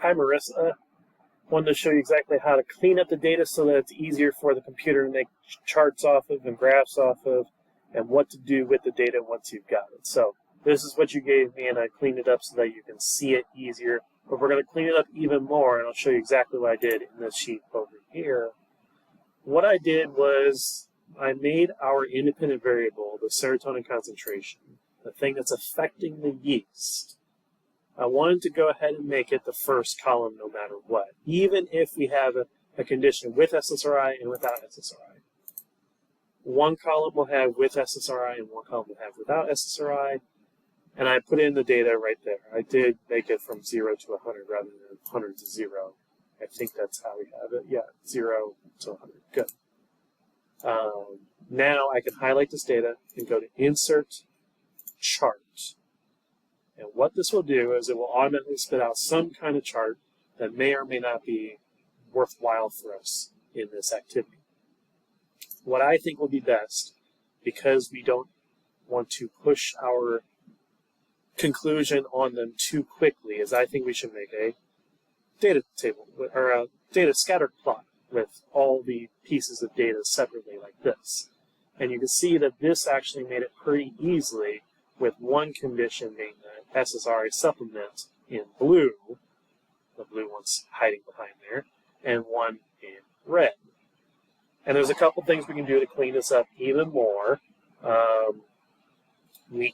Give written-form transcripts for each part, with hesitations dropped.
Hi, Marissa. Wanted to show you exactly how to clean up the data so that it's easier for the computer to make charts off of and graphs off of, and what to do with the data once you've got it. So this is what you gave me, and I cleaned it up so that you can see it easier. But we're going to clean it up even more, and I'll show you exactly what I did in this sheet over here. What I did was I made our independent variable, the serotonin concentration, the thing that's affecting the yeast. I wanted to go ahead and make it the first column no matter what, even if we have a condition with SSRI and without SSRI. One column will have with SSRI and one column will have without SSRI, and I put in the data right there. I did make it from 0 to 100 rather than 100 to 0. I think that's how we have it. Yeah, 0 to 100. Good. Now I can highlight this data and go to Insert, Chart. And what this will do is it will automatically spit out some kind of chart that may or may not be worthwhile for us in this activity. What I think will be best, because we don't want to push our conclusion on them too quickly, is I think we should make a data table, or a data scatter plot with all the pieces of data separately like this. And you can see that this actually made it pretty easily with one condition being the SSRI supplement in blue, the blue one's hiding behind there, and one in red. And there's a couple things we can do to clean this up even more. We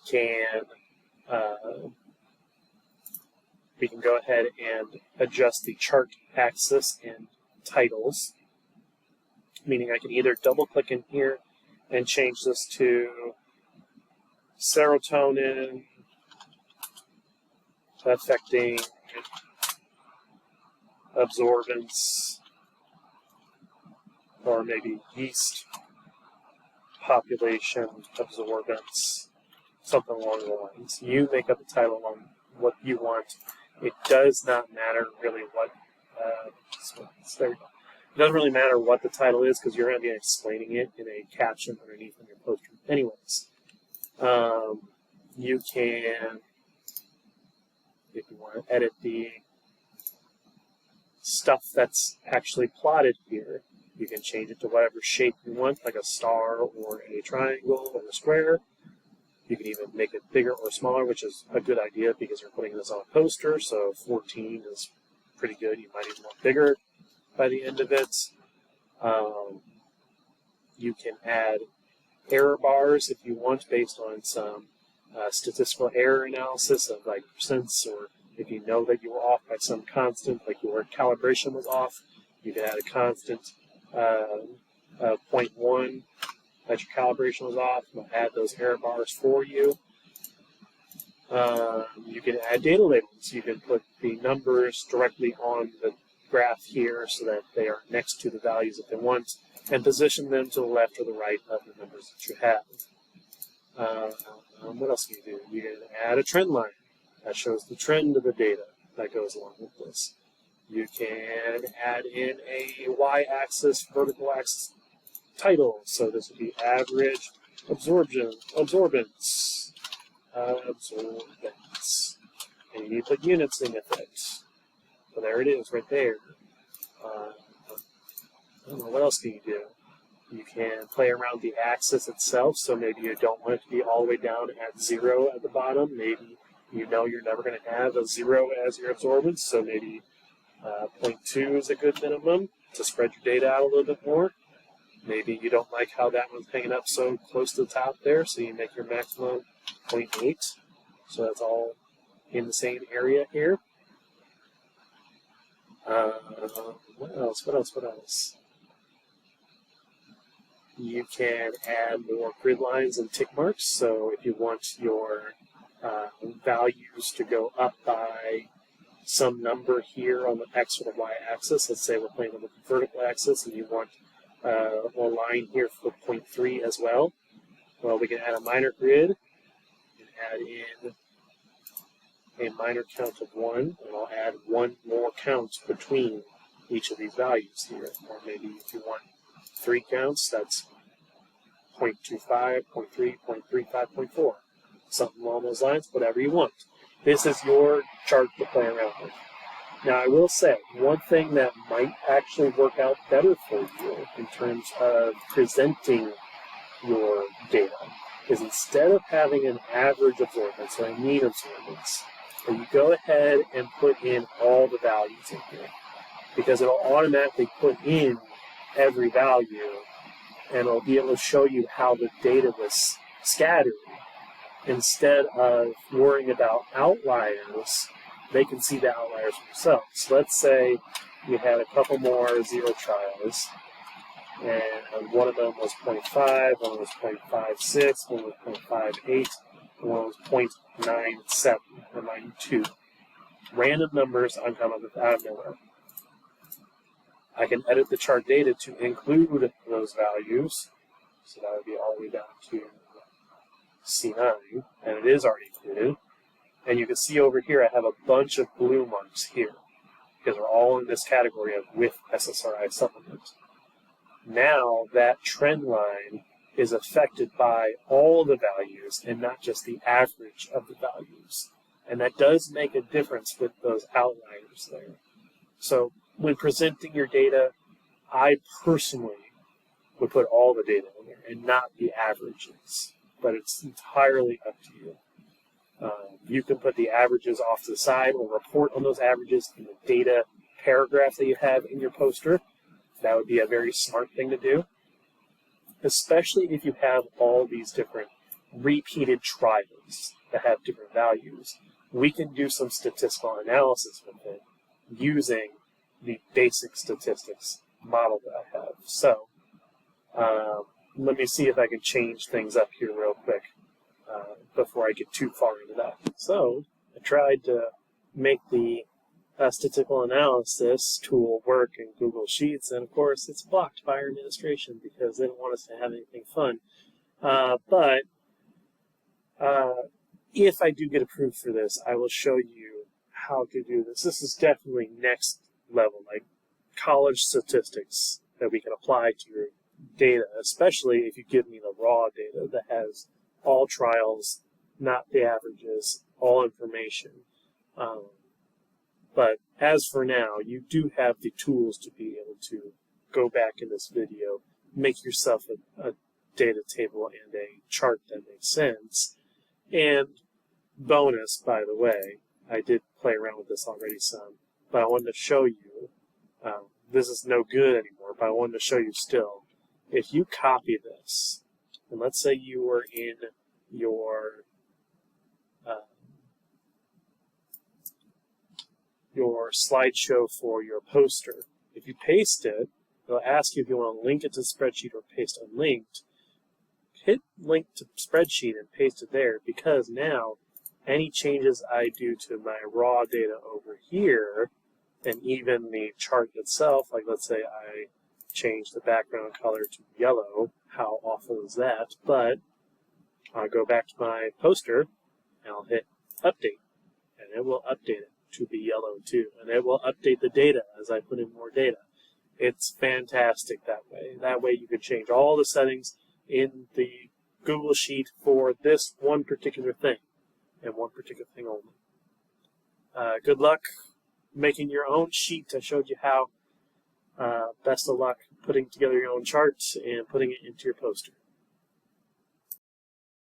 can go ahead and adjust the chart axis and titles, meaning I can either double click in here and change this to serotonin affecting absorbance, or maybe yeast population absorbance, something along the lines. You make up the title on what you want. It does not matter really what, there we go. It doesn't really matter what the title is because you're going to be explaining it in a caption underneath on your poster anyways. You can, if you want to edit the stuff that's actually plotted here, you can change it to whatever shape you want, like a star or a triangle or a square. You can even make it bigger or smaller, which is a good idea because you're putting this on a poster, so 14 is pretty good. You might even want bigger by the end of it. You can add error bars if you want based on some statistical error analysis of like percents, or if you know that you were off by some constant, like your calibration was off, you can add a constant 0.1 that your calibration was off. It'll add those error bars for you. You can add data labels. You can put the numbers directly on the graph here so that they are next to the values that they want, and position them to the left or the right of the numbers that you have. What else can you do? You can add a trend line that shows the trend of the data that goes along with this. You can add in a y-axis, vertical axis title. So this would be average absorbance. And you need to put units in with it. So there it is, right there. I don't know, what else can you do? You can play around the axis itself, so maybe you don't want it to be all the way down at 0 at the bottom. Maybe you know you're never going to have a 0 as your absorbance, so maybe 0.2 is a good minimum to spread your data out a little bit more. Maybe you don't like how that one's hanging up so close to the top there, so you make your maximum 0.8. So that's all in the same area here. What else? You can add more grid lines and tick marks. So if you want your values to go up by some number here on the x or the y axis, let's say we're playing on the vertical axis and you want a line here for 0.3 as well. Well, we can add a minor grid and add in a minor count of 1, and I'll add one more count between each of these values here. Or maybe if you want 3 counts, that's 0.25, 0.3, 0.35, 0.4. Something along those lines, whatever you want. This is your chart to play around with. Now, I will say, one thing that might actually work out better for you in terms of presenting your data is instead of having an average absorbance or a mean absorbance, that you go ahead and put in all the values in here, because it'll automatically put in every value, and it'll be able to show you how the data was scattered. Instead of worrying about outliers, they can see the outliers themselves. So let's say you had a couple more zero trials, and one of them was 0.5, one was 0.56, one was 0.58, and one was 0.97 or 92. Random numbers I'm coming up with out of nowhere. I can edit the chart data to include those values, so that would be all the way down to C9, and it is already included. And you can see over here I have a bunch of blue marks here, because they're all in this category of with SSRI supplement. Now that trend line is affected by all the values and not just the average of the values. And that does make a difference with those outliers there. So when presenting your data, I personally would put all the data in there and not the averages. But it's entirely up to you. You can put the averages off to the side or report on those averages in the data paragraph that you have in your poster. That would be a very smart thing to do, especially if you have all these different repeated trials that have different values. We can do some statistical analysis with it using the basic statistics model that I have. So let me see if I can change things up here real quick before I get too far into that. So I tried to make the statistical analysis tool work in Google Sheets, and of course it's blocked by our administration because they don't want us to have anything fun. But if I do get approved for this, I will show you how to do this. This is definitely next level, like college statistics that we can apply to your data, especially if you give me the raw data that has all trials, not the averages, all information. But as for now, you do have the tools to be able to go back in this video, make yourself a data table and a chart that makes sense. And bonus, by the way, I did play around with this already some, but I wanted to show you, this is no good anymore, but I wanted to show you still. If you copy this, and let's say you were in your slideshow for your poster. If you paste it, it'll ask you if you want to link it to spreadsheet or paste unlinked. Hit link to spreadsheet and paste it there, because now any changes I do to my raw data over here, and even the chart itself, like let's say I change the background color to yellow, how awful is that? But I'll go back to my poster and I'll hit update, and it will update it to be yellow too, and it will update the data as I put in more data. It's fantastic that way. That way you can change all the settings in the Google Sheet for this one particular thing, and one particular thing only. Good luck making your own sheet. I showed you how. Best of luck putting together your own charts and putting it into your poster.